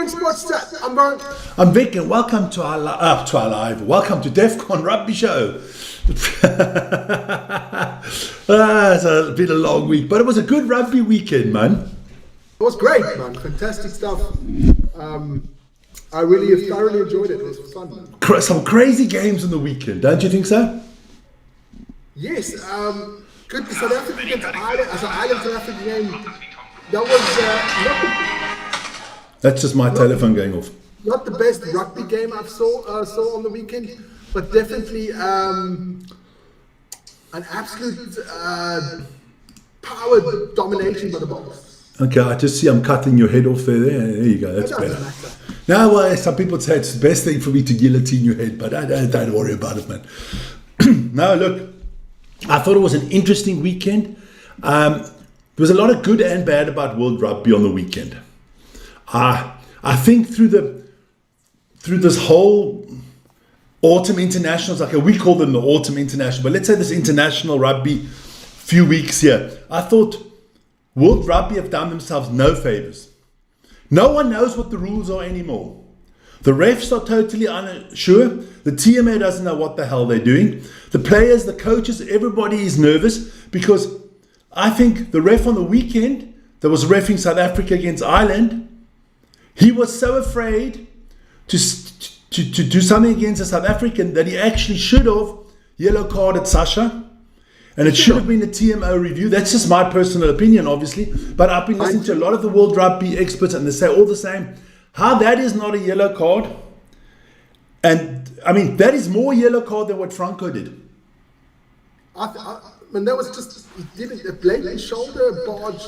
Burn Sports Chat. I'm Burn. I'm Vic, and welcome to our live. Welcome to Defcon Rugby Show. It's been a long week, but it was a good rugby weekend, man. It was great, man. Fantastic stuff. I really thoroughly enjoyed it. It was fun. Some crazy games on the weekend, don't you think so? Yes. Good. South Africa against Ireland. Ireland South Africa game. That was That's just my telephone going off. not the best rugby game I've saw on the weekend, but definitely an absolute power domination by the Boks. Okay, I just see I'm cutting your head off there. There you go. That's better. Now, well, some people say it's the best thing for me to guillotine your head, but I don't worry about it, man. No, look, I thought it was an interesting weekend. There was a lot of good and bad about World Rugby on the weekend. I think through this whole autumn internationals, okay, we call them the autumn international, but let's say this international rugby few weeks here, I thought World Rugby have done themselves no favors. No one knows what the rules are anymore. The refs are totally unsure. The TMA doesn't know what the hell they're doing. The players, the coaches, everybody is nervous because I think the ref on the weekend that was reffing South Africa against Ireland, he was so afraid to do something against a South African that he actually should have yellow carded Sasha. And it should have been a TMO review. That's just my personal opinion, obviously. But I've been listening to a lot of the World Rugby experts, and they say all the same, how that is not a yellow card. And, I mean, that is more yellow card than what Franco did. And that was just, he did a blatant shoulder barge.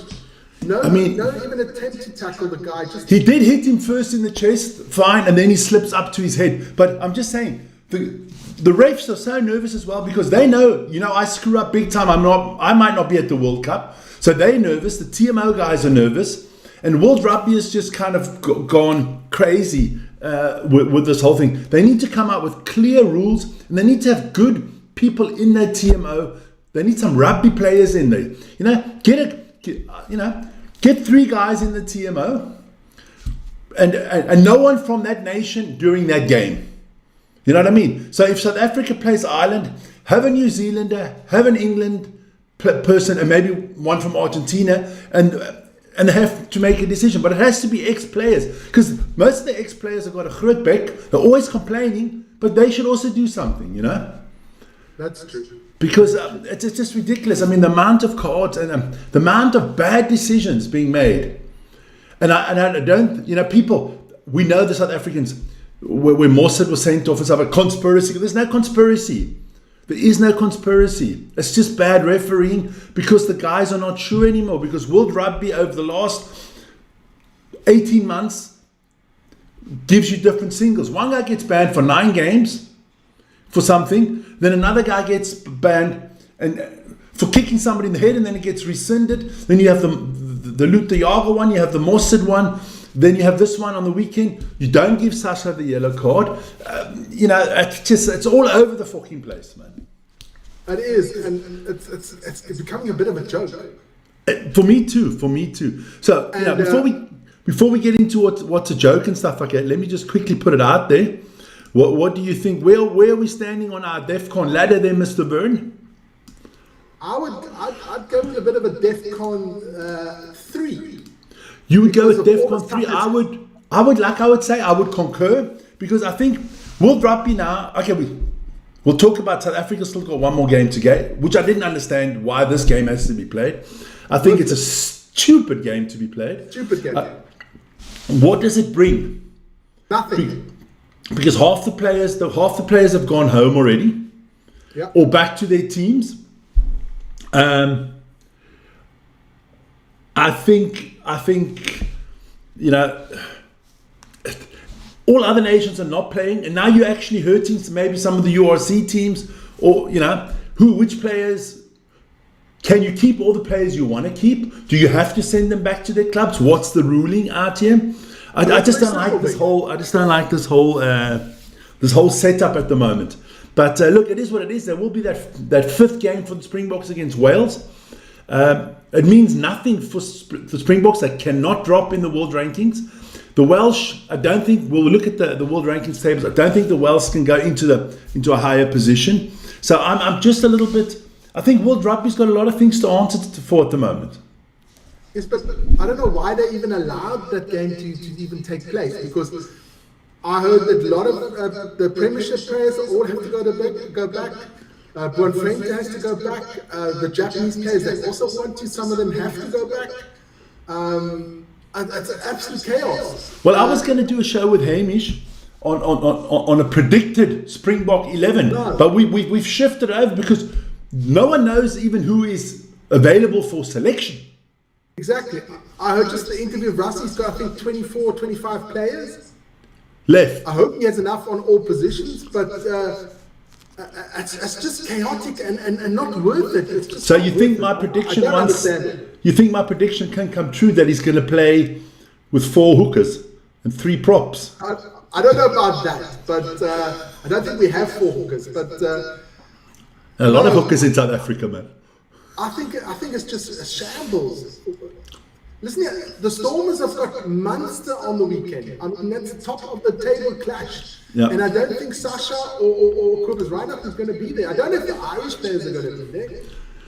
No even attempt to tackle the guy. He did hit him first in the chest, fine, and then he slips up to his head. But I'm just saying, the refs are so nervous as well because they know, I screw up big time. I might not be at the World Cup. So they're nervous. The TMO guys are nervous. And World Rugby has just kind of gone crazy with this whole thing. They need to come up with clear rules, and they need to have good people in their TMO. They need some rugby players in there. Get 3 guys in the TMO and no one from that nation during that game. You know what I mean? So if South Africa plays Ireland, have a New Zealander, have an England person, and maybe one from Argentina, and they have to make a decision. But it has to be ex-players, because most of the ex-players have got a groot bek. They're always complaining, but they should also do something, That's true. Because it's just ridiculous. I mean, the amount of cards and the amount of bad decisions being made. And I don't, people, we know the South Africans, where Mossad was sent off and stuff, a conspiracy. There's no conspiracy. There is no conspiracy. It's just bad refereeing because the guys are not sure anymore. Because World Rugby over the last 18 months gives you different singles. One guy gets banned for 9 games for something, then another guy gets banned and for kicking somebody in the head, and then it gets rescinded. Then you have the Luther Jager one, you have the Mossad one, then you have this one on the weekend. You don't give Sasha the yellow card. It's all over the fucking place, man. It is, and it's becoming a bit of a joke. For me too. So before we get into what's a joke and stuff like that, let me just quickly put it out there. What do you think? Where are we standing on our DEFCON ladder there, Mr. Byrne? I'd go with a bit of a DEFCON 3. You would go with DEFCON 3. I would concur, because I think World Rugby now, okay, we'll talk about South Africa still got one more game to go, which I didn't understand why this game has to be played. I think it's a stupid game to be played. Stupid game. What does it bring? Nothing. Because half the players have gone home already, or back to their teams. I think all other nations are not playing, and now you're actually hurting maybe some of the URC teams, or which players. Can you keep all the players you want to keep? Do you have to send them back to their clubs? What's the ruling out here? I just don't like this whole. This whole setup at the moment. But look, it is what it is. There will be that 5th game for the Springboks against Wales. It means nothing for the Springboks. They cannot drop in the world rankings. The Welsh, I don't think, we'll look at the world rankings tables. I don't think the Welsh can go into a higher position. So I'm just a little bit, I think World Rugby's got a lot of things to answer for at the moment. Yes, but I don't know why they even allowed that game to even take place, because I heard that a lot of the Premiership players all have to go back. Buonfrente has to go back. The Japanese players, they also want to. Some of them have to go back. It's absolute chaos. Well, I was going to do a show with Hamish on a predicted Springbok 11, but we've shifted over because no one knows even who is available for selection. Exactly. I heard just the interview of Russ. He's got, I think, 24, 25 players left. I hope he has enough on all positions, but it's just chaotic and not worth it. It's just so you think my prediction you think my prediction can come true that he's going to play with 4 hookers and 3 props? I don't know about that, but I don't think we have 4 hookers. But a lot of hookers in South Africa, man. I think it's just a shambles. Listen here, the Stormers have got Munster on the weekend. I mean, that's the top of the table clash. Yeah. And I don't think Sasha or Kobus Reinhardt is going to be there. I don't know if the Irish players are going to be there.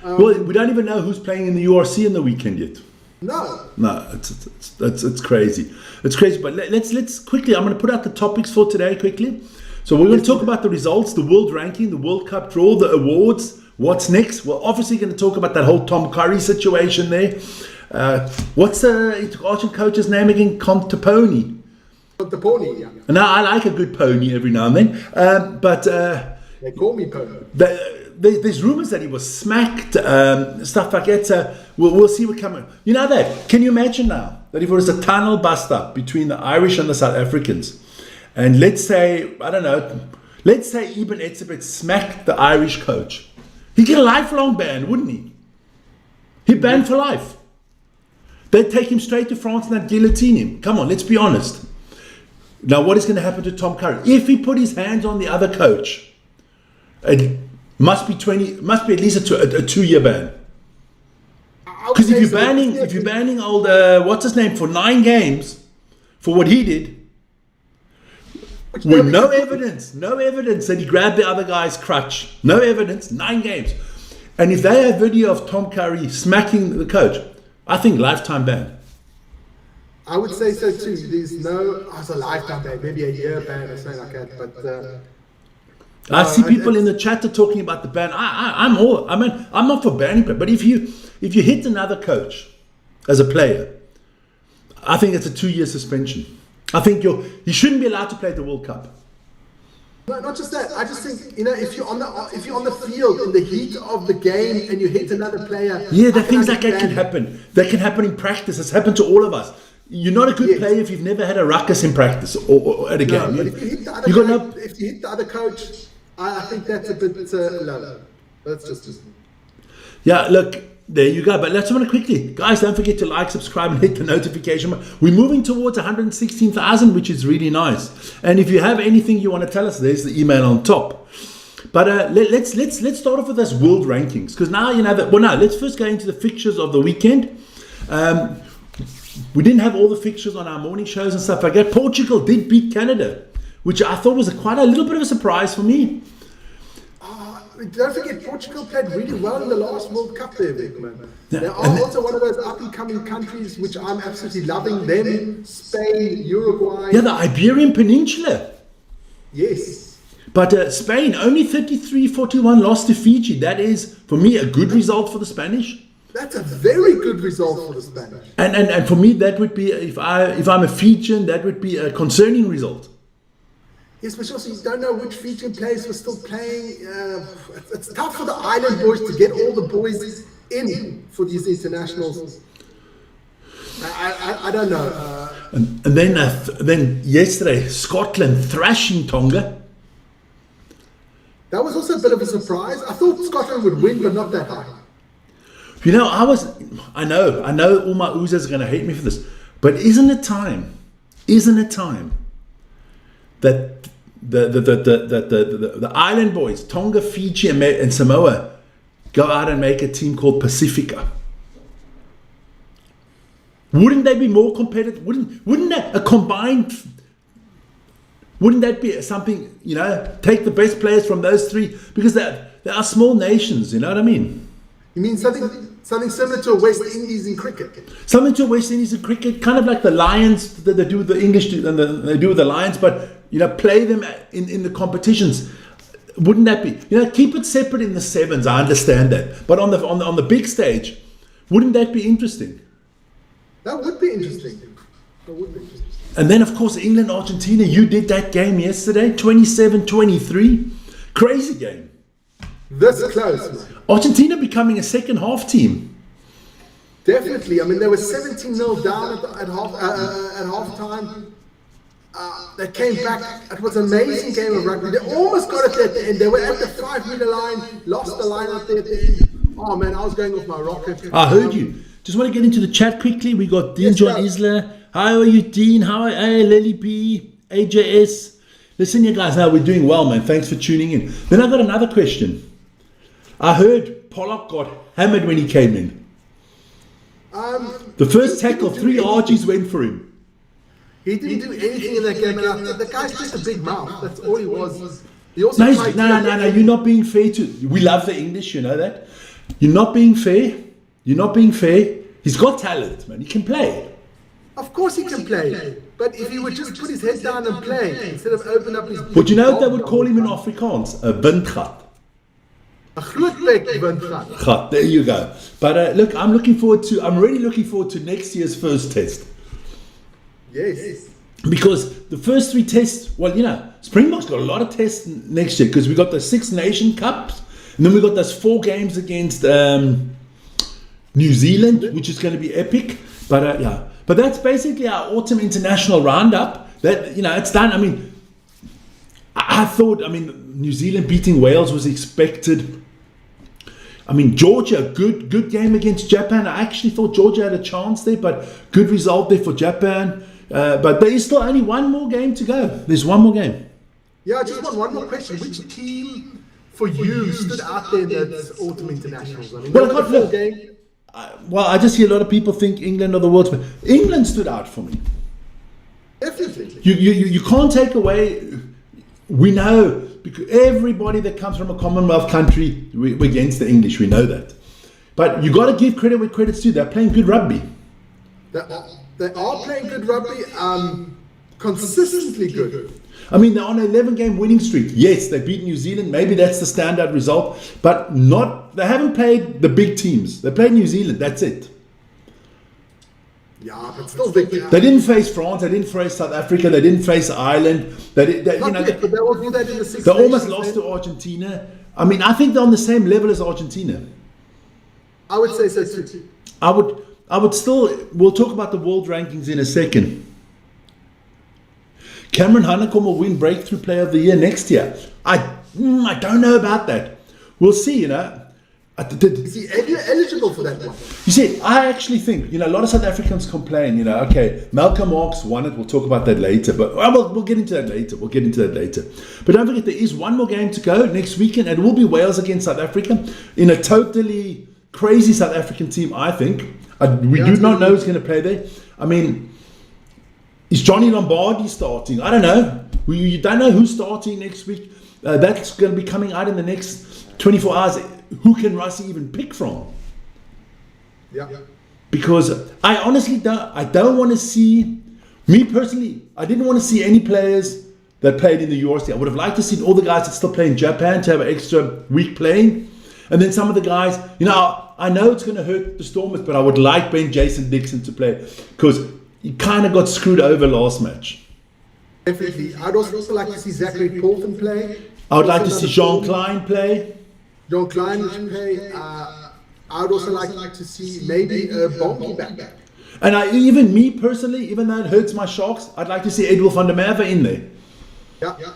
Well, we don't even know who's playing in the URC in the weekend yet. No, it's crazy. It's crazy. But let's quickly. I'm going to put out the topics for today quickly. So we're going to talk about the results, the world ranking, the World Cup draw, the awards. What's next? We're obviously going to talk about that whole Tom Curry situation there. What's the Argent coach's name again? Contaponi. Contaponi, yeah. Now I like a good pony every now and then, but they call me Pony. There's rumours that he was smacked, stuff like that. So we'll see what comes. You know that? Can you imagine now that if it was a tunnel bust up between the Irish and the South Africans, and let's say Ibn Etzebeth smacked the Irish coach, he'd get a lifelong ban, wouldn't he? He'd ban for life. They'd take him straight to France and they'd guillotine him. Come on, let's be honest. Now, what is going to happen to Tom Curry? If he put his hands on the other coach, it must be at least a 2-year ban. Because if you're banning old what's his name for 9 games for what he did, with no evidence that he grabbed the other guy's crutch, no evidence, 9 games, and if they have video of Tom Curry smacking the coach, I think lifetime ban. I would say so too. There's it's a lifetime ban, maybe a year ban or something like that. But I see people in the chat are talking about the ban. I'm not for banning, but if you hit another coach as a player, I think it's a 2-year suspension. I think he shouldn't be allowed to play the World Cup. No, not just that. I just think, if you're on the field in the heat of the game and you hit another player. Yeah, the things like that can happen. That can happen in practice. It's happened to all of us. You're not a good player if you've never had a ruckus in practice or at a game. But if you hit the other coach, I think that's a bit low. That's just. Yeah, look, there you go. But let's run it quickly. Guys, don't forget to like, subscribe, and hit the notification button. We're moving towards 116,000, which is really nice. And if you have anything you want to tell us, there's the email on top. But let's start off with this world rankings, because now let's first go into the fixtures of the weekend. We didn't have all the fixtures on our morning shows and stuff like that. Portugal did beat Canada, which I thought was quite a little bit of a surprise for me. Don't forget, Portugal played really well in the last World Cup there, Vic, man. They are also one of those up-and-coming countries which I'm absolutely loving. Them, Spain, Uruguay. Yeah, the Iberian Peninsula. Yes. But Spain, only 33-41 lost to Fiji. That is, for me, a good result for the Spanish. That's a very good result for the Spanish. And for me, that would be, if I'm a Fijian, that would be a concerning result. Yes, but also you don't know which Fijian players were still playing. It's tough for the island boys to get all the boys in for these internationals. I don't know. And then yesterday, Scotland thrashing Tonga. That was also a bit of a surprise. I thought Scotland would win, but not that high. I know all my oozers are going to hate me for this, but isn't it time that the island boys, Tonga, Fiji, and Samoa, go out and make a team called Pacifica? Wouldn't they be more competitive? Wouldn't that a combined? Wouldn't that be something? Take the best players from those three, because they are small nations. You know what I mean? You mean something similar to a West Indies in cricket? Something to West Indies in cricket, kind of like the Lions that they do with the English, and they do with the Lions, but play them in the competitions. Wouldn't that be? Keep it separate in the sevens. I understand that, but on the big stage, wouldn't that be interesting? That would be interesting. And then, of course, England, Argentina. You did that game yesterday, 27-23, crazy game. This close, man. Argentina becoming a second half team. Definitely. I mean, they were 17-0 down at half time. They came back. It was an amazing game of rugby. They almost got it at the end. They were at the 5-meter line, lost the line up there at the end. Oh man, I was going off my rocket. I heard you. Just want to get into the chat quickly. We got Dean John Isler. How are you, Dean? How are you, Lily B, AJS? Listen, you guys, now we're doing well, man. Thanks for tuning in. Then I got another question. I heard Pollock got hammered when he came in. The first tackle, 3 RGs went for him. He didn't do anything in that game. The guy's just a big mouth. That's all he was. He also no. You're not being fair to. We love the English, you know that. You're not being fair. He's got talent, man. He can play. Of course he can play. But if he would just put his head down and play instead of open up his. But you know what they would call him in Afrikaans? A windgat. A grootbek windgat. There you go. But look, I'm really looking forward to next year's first test. Yes. Because the first 3 tests, Springboks got a lot of tests next year, because we got the 6 Nation Cups, and then we got those 4 games against New Zealand, which is going to be epic. But that's basically our autumn international roundup. That it's done. I mean, I thought, New Zealand beating Wales was expected. Georgia, good game against Japan. I actually thought Georgia had a chance there, but good result there for Japan. But there is still only one more game to go. There's one more game. Yeah, I just want one more question. Which team for you stood out there in that autumn internationals? I just hear a lot of people think England are the world's best. England stood out for me. Definitely. You can't take away. We know, because everybody that comes from a Commonwealth country, we're against the English. We know that. But you got to give credit where credit's due. They're playing good rugby. They are playing good rugby, consistently good. They're on an 11-game winning streak. Yes, they beat New Zealand. Maybe that's the standout result. But they haven't played the big teams. They played New Zealand. That's it. Yeah, but still victory. They didn't face France. They didn't face South Africa. They didn't face Ireland. But they will do that in the 6 They almost lost to Argentina. I think they're on the same level as Argentina. I would say so too. I would still. We'll talk about the world rankings in a second. Cameron Hanekom will win Breakthrough Player of the Year next year. I don't know about that. We'll see, Is he eligible for that one? You see, I actually think, a lot of South Africans complain, okay, Malcolm Marx won it. We'll talk about that later. But we'll get into that later. But don't forget, there is one more game to go next weekend. And it will be Wales against South Africa in a totally crazy South African team, I think. We do not know who's going to play there. Is Johnny Lombardi starting? I don't know. You don't know who's starting next week. That's going to be coming out in the next 24 hours. Who can Rassie even pick from? Yeah. Because I honestly don't want to see, me personally, I didn't want to see any players that played in the URC. I would have liked to see all the guys that still play in Japan to have an extra week playing. And then some of the guys, I know it's going to hurt the Stormers, but I would like Ben Jason Dixon to play, because he kind of got screwed over last match. Definitely. I'd also like to see Zachary Paulton play. I would like to see Jean Klein play. John Klein would play. I would also like to see maybe Bonky back. And even me personally, even though it hurts my Sharks, I'd like to see Edwin van der Merwe in there. Yeah.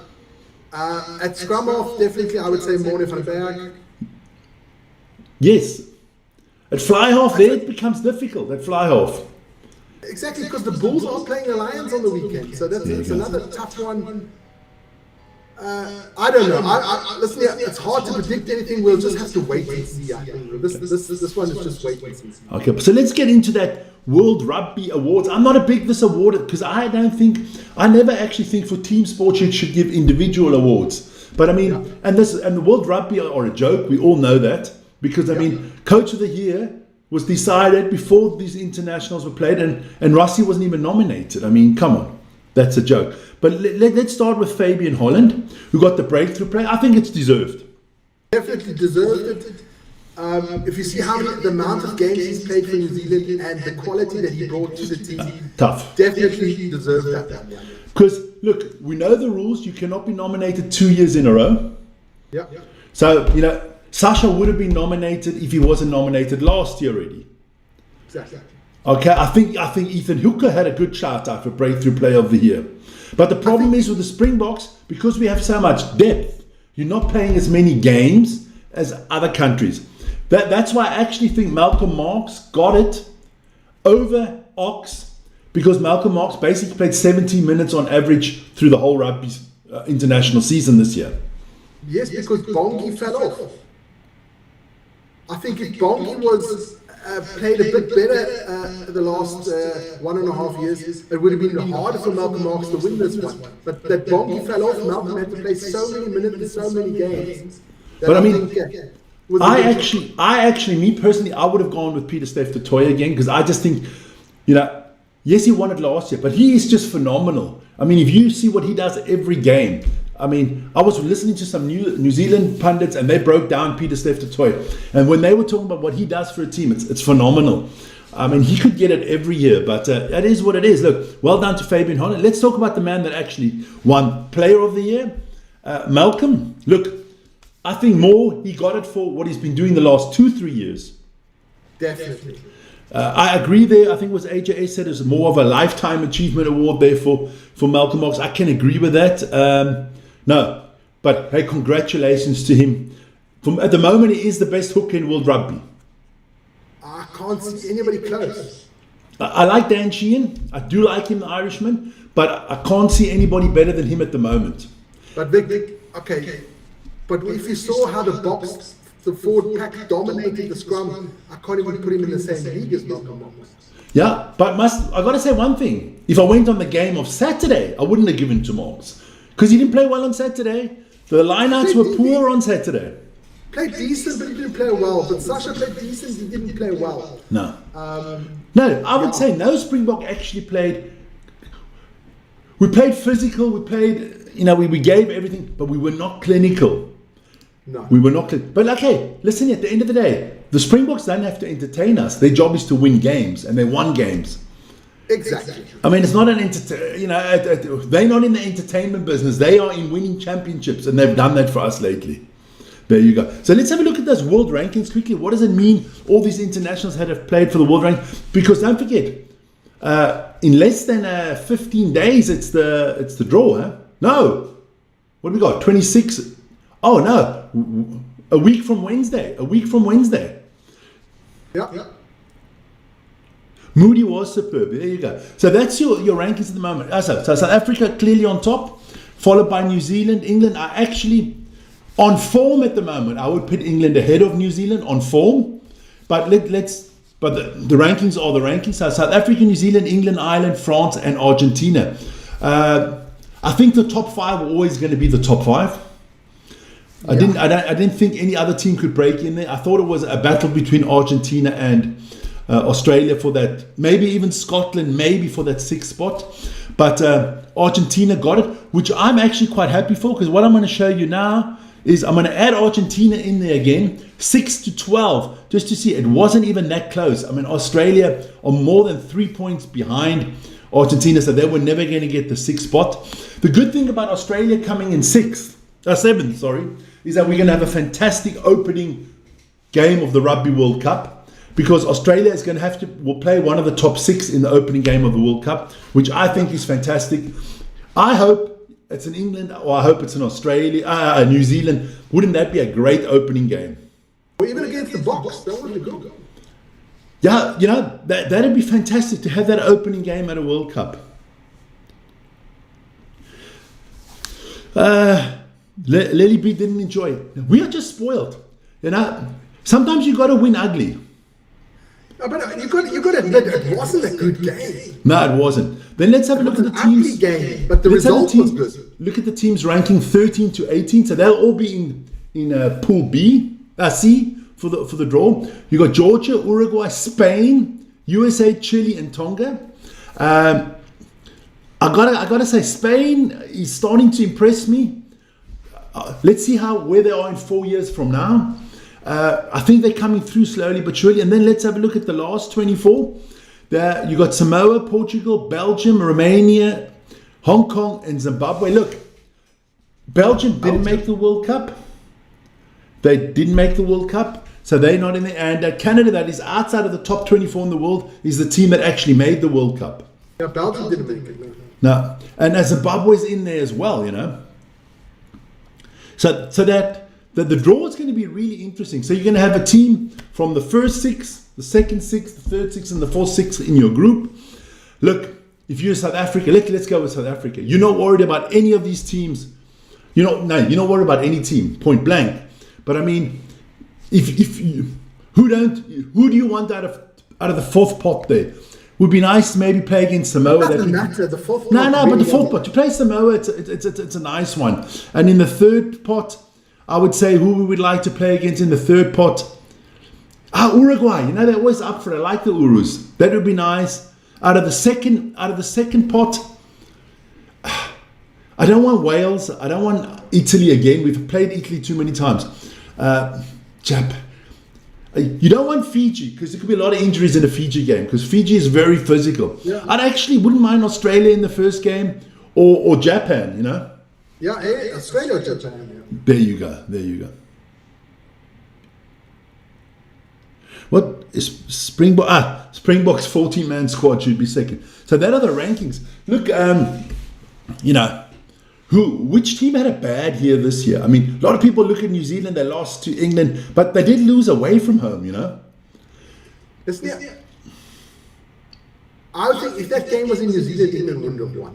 At scrum off, definitely I would say Morne van Berg. Yes. At fly half, there it becomes difficult, at fly half. Exactly, because the Bulls are playing the Lions on the weekend. So that's another tough one. I don't know. Listen, it's hard to predict anything. We'll just have to wait and see. I think this one is just wait and see. Okay, so let's get into that. World Rugby Awards. I'm not a big this award because I never actually think for team sports you should give individual awards. But I mean, and the World Rugby are a joke. We all know that because I mean, Coach of the Year was decided before these internationals were played, and Rossi wasn't even nominated. I mean, come on, that's a joke. But let's start with Fabian Holland, who got the breakthrough play. I think it's deserved. Definitely deserved it. If you see the amount of games he's played for New Zealand and the quality that he brought to the team, tough. Definitely deserved that. Because look, we know the rules. You cannot be nominated 2 years in a row. Yeah. So Sasha would have been nominated if he wasn't nominated last year already. Exactly. Okay, I think Ethan Hooker had a good shout out for breakthrough player of the year. But the problem is with the Springboks, because we have so much depth, you're not playing as many games as other countries. That's why I actually think Malcolm Marx got it over Ox, because Malcolm Marx basically played 17 minutes on average through the whole rugby international season this year. Yes, because Bongi fell off. I think if Bongi was played a bit better the last 1.5 years, it would have been harder for Malcolm Marx to win this one. But that Bongi fell off, Malcolm had to play so many minutes and so many games. But I mean, I actually, me personally, I would have gone with Peter Steph Toy again, because I just think, yes, he won it last year, but he is just phenomenal. I mean, if you see what he does every game, I mean, I was listening to some New Zealand pundits and they broke down Peter Steph Toy, and when they were talking about what he does for a team, it's phenomenal. I mean, he could get it every year, but that is what it is. Look, well done to Fabian Holland. Let's talk about the man that actually won Player of the Year, Malcolm. Look, I think he got it for what he's been doing the last 2-3 years. Definitely. I agree there. I think what AJA said is more of a lifetime achievement award there for Malcolm Marx. I can agree with that. No, but hey, congratulations to him. At the moment, he is the best hooker in world rugby. I can't see anybody close. I like Dan Sheehan. I do like him, the Irishman, but I can't see anybody better than him at the moment. But Vic, okay. But if you saw how the forward pack dominated the scrum, I can't even put him in the same league as Malcolm Marx. Yeah, but I got to say one thing. If I went on the game of Saturday, I wouldn't have given to Marx, because he didn't play well on Saturday. The lineouts were poor on Saturday. Played decent, but he didn't play well. But Sasha played decent, he didn't play well. No. I would say no Springbok actually played. We played physical, we played, we gave everything, but we were not clinical. No. We were not clinical. But okay, listen, at the end of the day, the Springboks don't have to entertain us. Their job is to win games, and they won games. Exactly. I mean, it's not they're not in the entertainment business. They are in winning championships, and they've done that for us lately. There you go. So let's have a look at those world rankings quickly. What does it mean all these internationals that have played for the world rank? Because don't forget, in less than 15 days, it's the draw, huh? No. What do we got? 26. Oh, no. A week from Wednesday. Yeah. Moody was superb. There you go. So that's your rankings at the moment. So South Africa clearly on top, followed by New Zealand. England are actually on form at the moment. I would put England ahead of New Zealand on form. But the rankings are the rankings. So South Africa, New Zealand, England, Ireland, France, and Argentina. I think the top 5 are always going to be the top 5. I didn't think any other team could break in there. I thought it was a battle between Argentina and Australia for that, maybe even Scotland, maybe for that 6th spot. But Argentina got it, which I'm actually quite happy for, because what I'm going to show you now is I'm going to add Argentina in there again, 6-12, just to see it wasn't even that close. I mean, Australia are more than 3 points behind Argentina, so they were never going to get the 6th spot. The good thing about Australia coming in 7th, is that we're going to have a fantastic opening game of the Rugby World Cup, because Australia is going to will play one of the top 6 in the opening game of the World Cup, which I think is fantastic. I hope it's in England, or I hope it's in Australia, New Zealand. Wouldn't that be a great opening game? Or even against the Box, that would be good. Yeah, that'd be fantastic to have that opening game at a World Cup. Lily B didn't enjoy it. We are just spoiled. Sometimes you got to win ugly. But you got to admit, it wasn't a good game. No, it wasn't. Then let's have a look at the teams. Game, but the result was good. Look at the teams ranking 13 to 18. So they'll all be in Pool C for the draw. You got Georgia, Uruguay, Spain, USA, Chile, and Tonga. I gotta say, Spain is starting to impress me. Let's see where they are in 4 years from now. I think they're coming through slowly but surely. And then let's have a look at the last 24. There you got Samoa, Portugal, Belgium, Romania, Hong Kong, and Zimbabwe. Look, Belgium didn't make the World Cup. They didn't make the World Cup, so they're not in there. And Canada, that is outside of the top 24 in the world, is the team that actually made the World Cup. Yeah, Belgium didn't make it. No, and Zimbabwe's in there as well, you know. So that the draw is going to be really interesting. So you're going to have a team from the first six, the second six, the third six, and the fourth six in your group. Look, if you're South Africa, let's go with South Africa. You're not worried about any of these teams. You're not worried about any team, point blank. But I mean, if you, who do you want out of the fourth pot there? Would be nice to maybe play against Samoa. But the fourth pot. No, but the fourth pot to play Samoa, it's a nice one. And in the third pot, I would say who we would like to play against in the third pot. Uruguay. You know, they're always up for it. I like the Urus. That would be nice. Out of the second pot, I don't want Wales. I don't want Italy again. We've played Italy too many times. You don't want Fiji because there could be a lot of injuries in a Fiji game because Fiji is very physical. Yeah. I actually wouldn't mind Australia in the first game or Japan, you know. Yeah, Australia or Japan. Yeah. There you go. What is Springbok? Springbok's 14-man squad should be second. So that are the rankings. Look, you know, which team had a bad year this year? I mean, a lot of people look at New Zealand. They lost to England, but they did lose away from home. You know. I think if that game was in New Zealand, England wouldn't have won.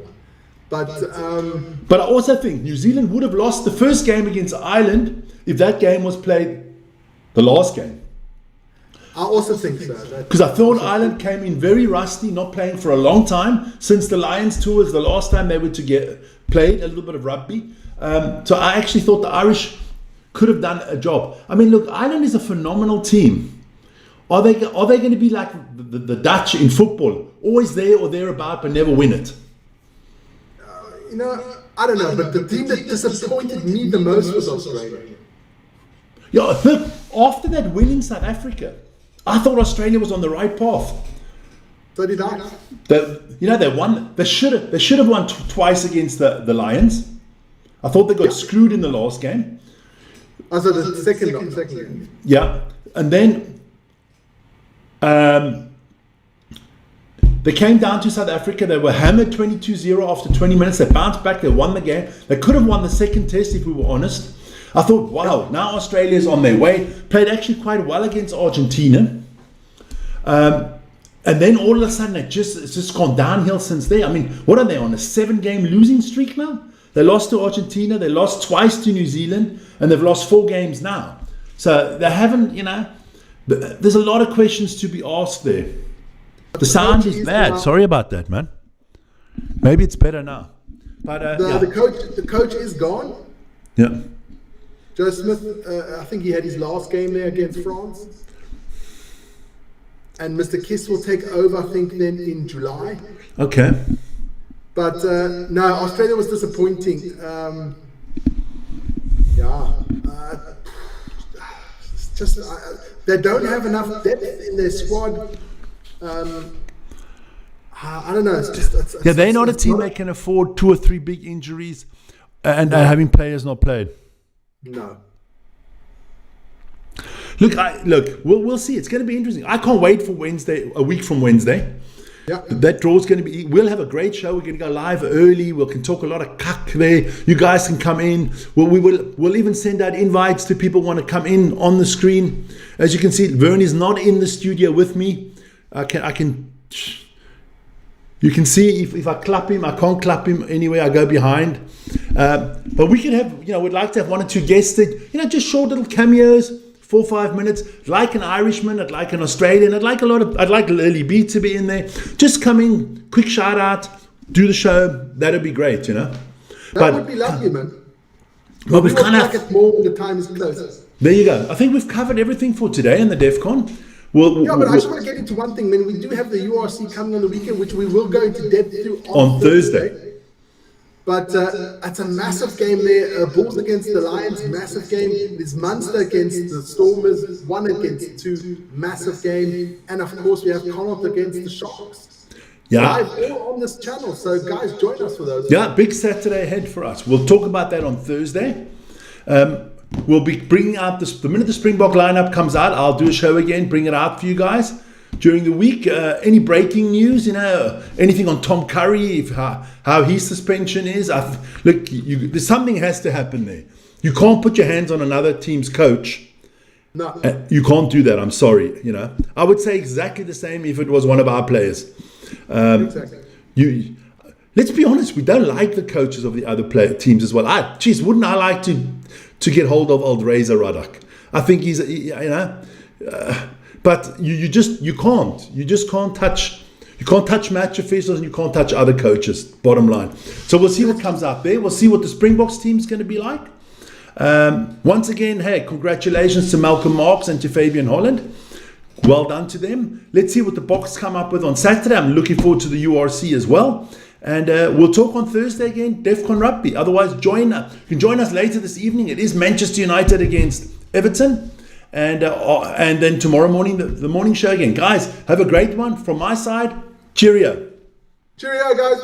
But I also think New Zealand would have lost the first game against Ireland if that game was played the last game. I also think so. Because I thought Ireland came in very rusty, not playing for a long time. Since the Lions tour was the last time they were played a little bit of rugby. So I actually thought the Irish could have done a job. I mean, look, Ireland is a phenomenal team. Are they going to be like the Dutch in football? Always there or thereabout, but never win it? You know, I don't know, but the team that disappointed me the most was Australia. Yeah, look, after that win in South Africa, I thought Australia was on the right path. So did I. They won. They should have won twice against the Lions. I thought they got screwed in the last game. Also the second game. Yeah, and then they came down to South Africa. They were hammered 22-0 after 20 minutes. They bounced back. They won the game. They could have won the second test if we were honest. I thought, wow, now Australia's on their way. Played actually quite well against Argentina. And then all of a sudden, it's just gone downhill since there. I mean, what are they on, a 7-game losing streak now? They lost to Argentina. They lost twice to New Zealand. And they've lost 4 games now. So they haven't, you know, there's a lot of questions to be asked there. The sound is bad. Sorry about that, man. Maybe it's better now. But the coach is gone. Yeah. Joe Smith, I think he had his last game there against France. And Mr. Kiss will take over, I think, then in July. Okay. But no, Australia was disappointing. They don't have enough depth in their squad. I don't know. They're not a team that can afford 2 or 3 big injuries and having players not played. No. Look, we'll see. It's going to be interesting. I can't wait for Wednesday, a week from Wednesday. Yeah. That draw is going to be. We'll have a great show. We're going to go live early. We can talk a lot of cuck there. You guys can come in. We'll even send out invites to people who want to come in on the screen. As you can see, Vern is not in the studio with me. You can see if I clap him, I can't clap him anyway. I go behind. But we could have, we'd like to have 1 or 2 guests that, just short little cameos 4 or 5 minutes. I'd like an Irishman, I'd like an Australian, I'd like Lily B to be in there. Just come in, quick shout out, do the show. That'd be great, you know. That would be lovely, man. But we've kind like it more when the time is closer. There you go. I think we've covered everything for today in the Defcon. I just want to get into one thing, man. We do have the URC coming on the weekend, which we will go into depth to on Thursday. But it's a massive game there. Bulls against the Lions, massive game. There's Munster against the Stormers, 1 against 2, massive game. And of course, we have Connaught against the Sharks. Yeah. Live all on this channel. So guys, join us for those. Yeah, big Saturday ahead for us. We'll talk about that on Thursday. We'll be bringing out the minute the Springbok lineup comes out, I'll do a show again, bring it out for you guys during the week. Any breaking news, you know, anything on Tom Curry, how his suspension is. Look, something has to happen there. You can't put your hands on another team's coach. No. You can't do that. I'm sorry. You know, I would say exactly the same if it was one of our players. Exactly. Let's be honest. We don't like the coaches of the other teams as well. Wouldn't I like to get hold of old Razor Ruddock? I think he's, you know, but you just can't touch. You can't touch match officials and you can't touch other coaches. Bottom line. So we'll see what comes out there. We'll see what the Springboks team's going to be like. Once again, hey, congratulations to Malcolm Marks and to Fabian Holland. Well done to them. Let's see what the Boks come up with on Saturday. I'm looking forward to the URC as well. And we'll talk on Thursday again, Defcon Rugby. Otherwise, you can join us later this evening. It is Manchester United against Everton. And then tomorrow morning, the morning show again. Guys, have a great one. From my side, cheerio. Cheerio, guys.